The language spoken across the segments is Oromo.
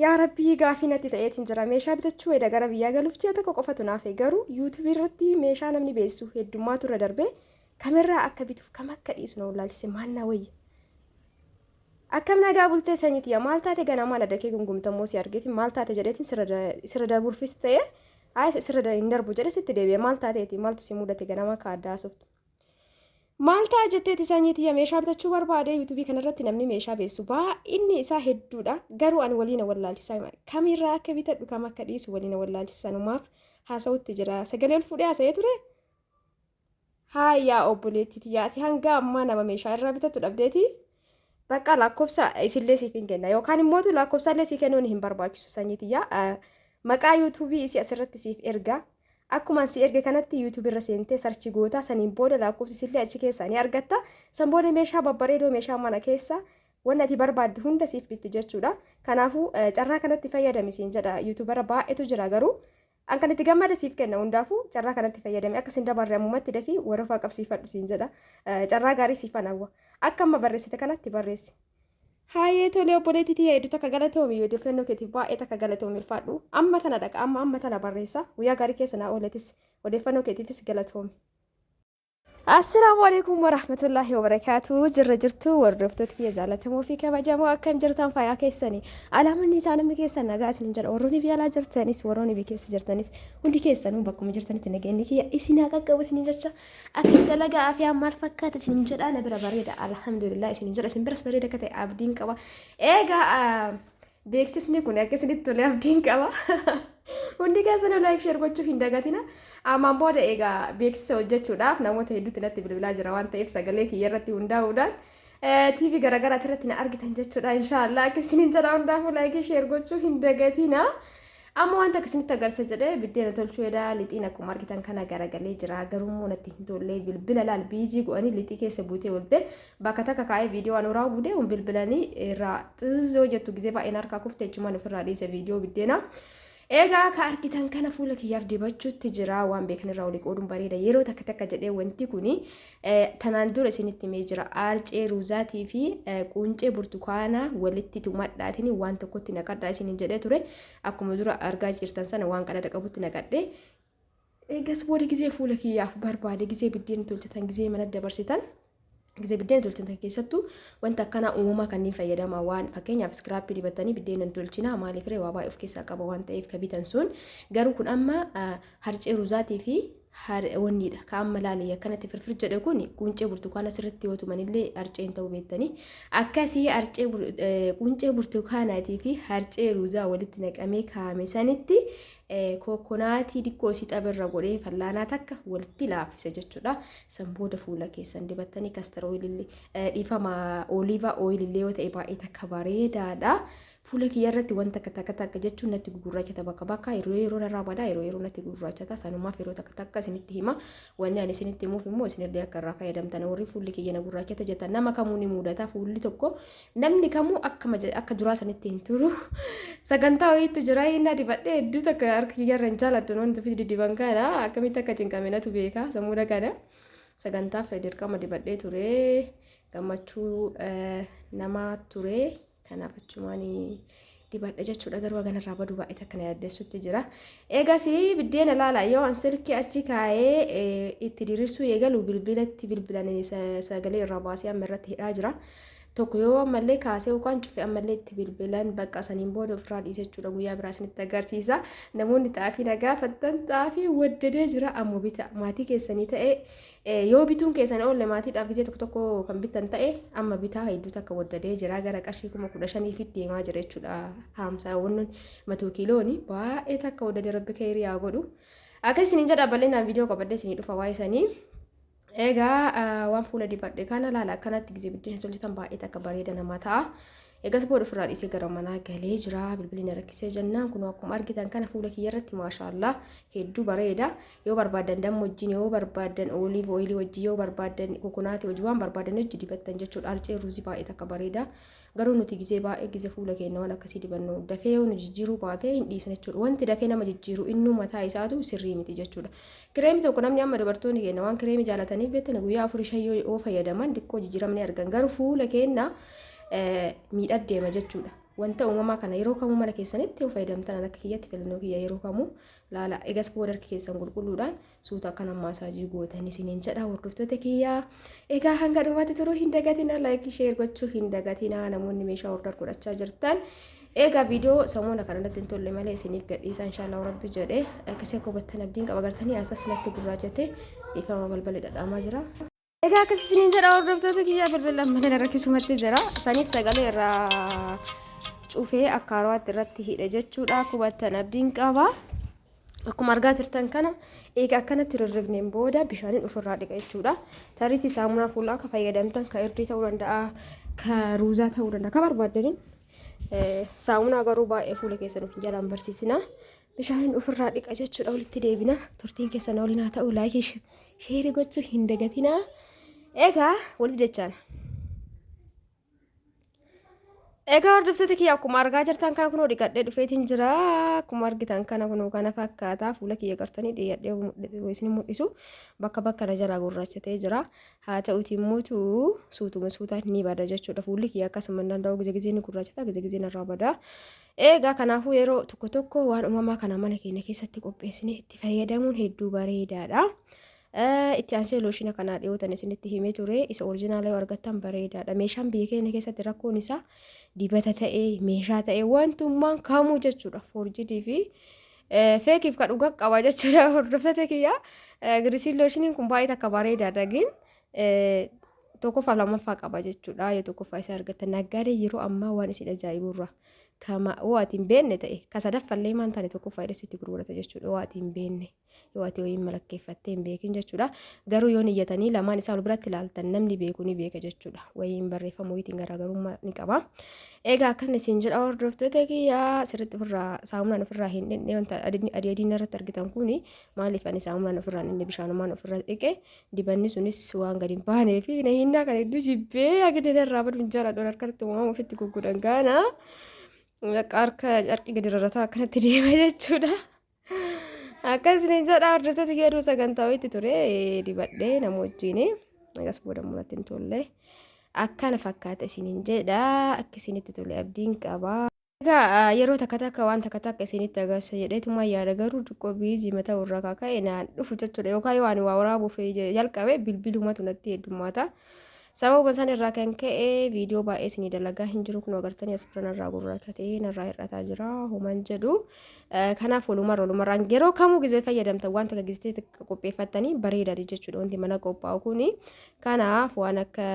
yaa rabbii gaafii natti ta'eetiin jira meeshaa bitachuu wayda gara biyyaa galuuf ji'a tokko qofatu naaf garuu yuutuubii irratti meeshaa namni beessu heddummaa turre darbee kamirraa akka bituuf kam akka dhiisu na wallaalchise maannaa wayya. Akkam nagaa bultee sanyiitiya maal taate ganamaa ladakee gungumtamoo si argeetiin maal taate jedheetiin sirra darbuufis ta'ee sirra hin darbu jedhe sitti deebi'e maal taateeti maaltu si mudate ganama kaaddaa softu. Maal ta'a jetteeti sanyiitiya meeshaa bitachuu barbaade yuutuubii kanarratti namni meeshaa beessu baay'inni isaa hedduudha garuu ani waliin wallaalchisaa kamirraa akka bitadhu kam akka dhiisu waliin wallaalchisanumaaf haasa'utti jira sagalee ol fuudhee haasa'ee ture. Haayyaa obboleettitiyaa ati hanga ammaa nama meeshaa irraa bitatu dhabdeeti. Bakka lakkoofsa isillee siif hin kenna yookaan immoo lakkoofsallee siif kennuun hin barbaachisu sanyiitiyaa maqaa yuutuubii isii asirratti siif erga. Akkuma si erge kanatti YouTube irra seentee sarchi goota saniin booda lakkoofsi isillee achi keessaa ni argatta. San booda meeshaa babbareedoo meeshaa mana keessa wanti ati barbaaddu hunda siif bitti jechuudha. Kanaafuu carraa kanatti fayyadami siin jedha YouTuber baay'eetu jira garuu an kan itti gammada siif kenna hundaafuu carraa kanatti fayyadami akka sin dabarre ammumatti dafii warafaa qabsiifadhu siin jedha. Carraa gaarii siif anawwa akka amma barreessite kanatti barreessi. Haayee tolee obboleettitii hedduu takka galatoomi yoo deeffannoo keetiif baay'ee takka galatoomi ulfaadhu amma tana dhaqa amma tana barreessa guyyaa gaarii keessa naa ooletis odeeffannoo keetiifis galatoomi. Assalaamu alaykum warahmatullahi wabarakaatuh jirra jirtu wardoftoota kiyya jaallatamoo fi kabajamoo akkam jirtan fayyaa keessanii alaamanni isaa namni keessan nagaa isin jedha warroonni biyya alaa jirtanis warroonni biyya keessa jirtanis hundi keessanuu bakkuma jirtanitti nageenyi kiyya isin qaqqabu isin jecha akka dalagaa fi maal fakkaata isin jedha na bira bareeda alhamdulillah isin jedha isin biras bareeda akka ta'e abdiin qaba eegaa beeksisni kun akkasinitti tolee abdiin qaba. Hundi keessanuu like share gochuu hin dagatina. Ammaan booda eegaa beeksisa hojjechuudhaaf namoota hedduutti natti bilbilaa jira waan ta'eef sagalee kiyya irratti hundaa'uudhaan TV garaagaraa irratti na argitan jechuudha inshaallah akkasiniin jedha hundaafuu like share gochuu hin dagatina. Amma wanta akkasinitti agarsiisa jedhee biddeena tolchuu edaa lixiin akkuma argitan kana garagalee jira garuu natti hin tolle bilbila laal biizii go'anii lixii keessa buutee oolte bakka takka kaa'ee viidiyoo waan uraa buudee bilbilanii irraa xizzoo jettu gizee baay'een harkaa kuftee jechumaan ofirraa dhiise viidiyoo biddeena. Egaa ka argitan kana fuula kiyyaaf dibachuutti jira waan beeknirraa olii qooduun bareeda yeroo takka takka jedhee wanti kuni tanaan dura isinitti himee jira arcee ruuzaatii fi quncee burtukaanaa walitti tumadhaatiin waan tokkotti naqadhaa isiniin jedhee ture akkuma dura argaa jirtan sana waan qadada qabutti naqadhee eegas booda gizee fuula kiyyaaf barbaade gizee biddeen tolchatan gizee mana dabarsitan gizee biddeen tolchatan keessattuu wanta akkana uumamaa kanneen fayyadamaa waan fakkeenyaaf scrap dibatanii biddeen tolchinaa maaliif ree waa baay'ee of keessaa qaba waan ta'eef kabitan sun garuu kun amma harcee ruuzaatii fi wanniidha ka amma laalee akkanatti firfir jedhe kun quncee burtukaana sirriitti yoo tumanillee harceen ta'uu beektanii akkasii quncee burtukaanaatii fi harcee ruuzaa walitti naqamee kaa'ame sanitti kokonaatii dikkoo si xabirra godhee fallaanaa takka walitti laaffise jechuudha. San booda fuula keessan dibattanii kastar ooyilillee dhiifama oliiva ooyilillee yoo ta'e baay'ee takka bareedaadha. Fuula kiyya irratti wanta takka jechuun natti gurraachata bakka yeroo narraa badaa yeroo natti gurraachata sanumaaf yeroo takka isinitti hima wanni ani isinitti himuuf immoo isinillee akka irraa fayyadamtan warri fuulli kiyya na gurraachata jettan nama kamuu ni mudata fuulli tokko namni kamuu akka duraa sanitti hin turu sagantaa wayiitu jira inni dibadhee hedduu takka harka kiyya irra hin jaalattu wanti fi diban kana akkamitti akka cinqamenatu beeka sammuudha kana sagantaaf dirqama dibadhee ture gammachuu nama ture. Kanaaf achumaanii dibadha jechuudha garuu kanarraa baduu baay'ee takka na yaaddeessutti jira. Eegas biddeena laala yoo an silkii achi kaa'ee itti diriirsuu eegalu bilbilatti bilbilanii sagalee irraa baasee amma irratti hidhaa jira. Tokko yoo ammallee kaasee yookaan cufe ammallee itti bilbilan bakka saniin booda ofirraa dhiise jechuudha guyyaa biraa isinitti agarsiisa. Namoonni xaafii nagaa fattan xaafii waddadee jira ammoo bita maatii keessanii ta'e yoo bituun keessan oolle maatiidhaaf gizee tokko kan bitan ta'e amma bitaa hedduu takka waddadee jira gara qarshii 15,000 deemaa jira jechuudha. Haamsaawwan 100 kiilooni baay'ee takka waddadee rabbi keeriyaa godhu. Akka isiniin jedha bal'inaan viidiyoo qabadhee isinii dhufa waa'ee sanii. Egaa waan fuula dibadhe kana laala akkanatti gizee biddeen tolchitan baay'ee takka bareeda nama ta'a. Egas booda ofirraa dhiisee gara manaa galee jira bilbilina rakkisee jennaan kun akkuma argitan kana fuula kiyya irratti maashaallah hedduu bareeda yoo barbaadan damma wajjin yoo barbaadan oliiv ooyilii wajjin yoo barbaadan kokonaatii wajjin waan barbaadan hojii dibattan jechuudha harcee ruuzii baay'ee takka bareeda garuu nuti gizee baay'ee gizee fuula keenya waan akkasii dibannu dafee yoo nu jijjiiruu baatee hin dhiisne jechuudha wanti dafee nama jijjiiru innuu mataa isaatu sirrii miti jechuudha. Kireemii tokko namni amma dubartoonni keenya waan kireemii jaalataniif beektan guyyaa 4-5 yoo fayyadaman dikkoo jijjiiramni argan garuu fuula keenya miidhagdeema jechuudha. wanta uumamaa kana yeroo kamuu mana keessanitti fayyadamtan akka kiyyatti filannoo kiyya yeroo kamuu laala egas booda harki keessan qulqulluudhaan suuta akkana maasaajii gootanii isiniin jedha hordoftoota kiyyaa. Egaa hanga dhumaatti turuu hin dagatina like share gochuu hin dagatina namoonni meeshaa order godhachaa jirtan. Egaa viidiyoo samoona kanarratti hin tolle malee isiniif gadhiisa inshallah rabbi jedhee akkasii akka hubattan abdiin qaba gartanii asas latti gurraachate ifama balbala dhadhaamaa jira. Egaa akkasii isiniin jedha hordoftoota kiyyaa bilbilaan malee rakkisumatti jira saniif sagalee irraa cufee akkaarowaatti irratti hidhe jechuudha hubattan abdiin qaba. Akkuma argaa jirtan kana egaa akkanatti rirrigneen booda bishaaniin ofirraa dhiqa jechuudha. Tariitii saamunaa fuulaa akka fayyadamtan ka irdii ta'uu danda'a ka ruuzaa ta'uu danda'a ka barbaaddaniin saamunaa garuu baay'ee fuula keessan of jalaan barsiisina. Bishaaniin ofirraa dhiqa jechuudha walitti deebina. Turtiin keessan waliin haa ta'u laayikii sheerii gochuu hin dagatina. Egaa walitti dachaan. Egaa hordoftoota kiyya akkuma argaa jirtan kana kunoo dhiqadhee dhufeetiin jira. Akkuma argitan kana kunoo kana fakkaataa fuula kiyya gartanii dhiyaadhee isin mul'isu bakka bakka na jalaa gurraachatee jira. Haa ta'uutii immoo suutuma suutaan ni bada jechuudha. Fuulli kiyya akkasuma hin danda'u gizee ni gurraachata gizee irraa bada. Egaa kanaafuu yeroo tokko tokko waan uumamaa kana mana keenya keessatti qopheessinee itti fayyadamuun hedduu bareedaadha. Itti aansee looshina kanaa dhiyootan isinitti himee ture isa oriijinaalaa yoo argattan bareedaadha. Meeshaan biyya keenya keessatti rakkoon isaa dibata ta'ee meeshaa ta'ee wantummaan kamuu jechuudha. Foorjidii fi feekiif ka dhugaa qaba jechuudha hordoftoota kiyya. Girisiin looshiniin kun baay'ee akka bareedaadha gin tokkoffaa lammaffaa qaba jechuudha. Yoo tokkoffaa isaa argattan naggaadee yeroo ammaa waan isin ajaa'iburra. Kama waatiin beenne ta'e ka sadaffallee maan taane tokko faayidasitti gurgurata jechuudha waatiin beenne yoo ati wayiin malakkeeffattee hin beekin jechuudha garuu yoo niyyatanii lamaan isaa biratti ilaaltan namni beeku ni beeka jechuudha wayiin barreeffamu wayitiin garaagarummaa ni qaba. Egaa akkasuma isin jedha hordoftoota kiyyaa sirriitti ofirraa saamunaan ofirraa hin dhenne wanta adiin irratti argitan kuni maaliif ani saamunaan ofirraa hin dhenne bishaanumaan ofirraa dhiqe dibanni sunis waan gadi hin baanee fi nahinnaa kan hedduu jibbee agdeen irraa baduun jaaladhoon harkatti uumamu ofitti guggudan gaana. Harka carqii gadi rarrataa akkanatti deema jechuudha. Akkasuma jedha hordoftoota kiyyaa sagantaa wayiitti ture dibadhee nama wajjin agas booda mul'atti hin tolle akkana fakkaata isiniin jedha akka isinitti tole abdiin qaba. Egaa yeroo takka takka waan takka takka isinitti agarsiisa jedheetuma yaada garuu xiqqoo biizii mataa irraa kaka'e naan dhufu jechuudha yookaan yoo ani waa waraabuuf jalqabe bilbilumatu natti heddummaata. Sababa san irraa kan ka'e viidiyoo baay'ee isinii dalagaa hin jiru kun agartanii as biraan irraa gurraachatee narraa hir'ataa jira homaan jedhu. Kanaaf walumarraan yeroo kamuu gizee fayyadamtan waan takka gizee qopheeffattanii bareedaadha jechuudha wanti mana qophaa'u kuni. Kanaaf waan akka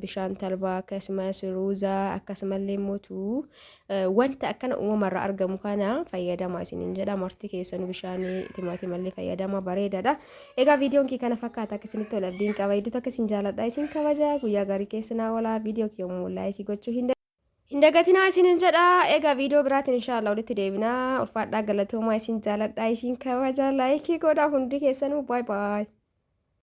bishaan talbaa akkasumas ruuzaa akkasumallee mootuu wanta akkana uumamarraa argamu kana fayyadamaa isiniin jedha marti keessanuu bishaanii timaatimallee fayyadamaa bareedaadha. Egaa viidiyoon kii kana fakkaata akka isinitti tole abdiin qaba hedduutu akka isin jaaladha isin kabaja guyyaa gaarii keessanaa walaa viidiyoo kiyyoomuu laayikii gochuu hin dagatinaa isiniin jedha. Egaa viidiyoo biraatiin inshallah walitti deebinaa ulfaadhaa galatoomaa isin jaaladha isin kabaja laayikii godhaa hundi keessanuu baay baay.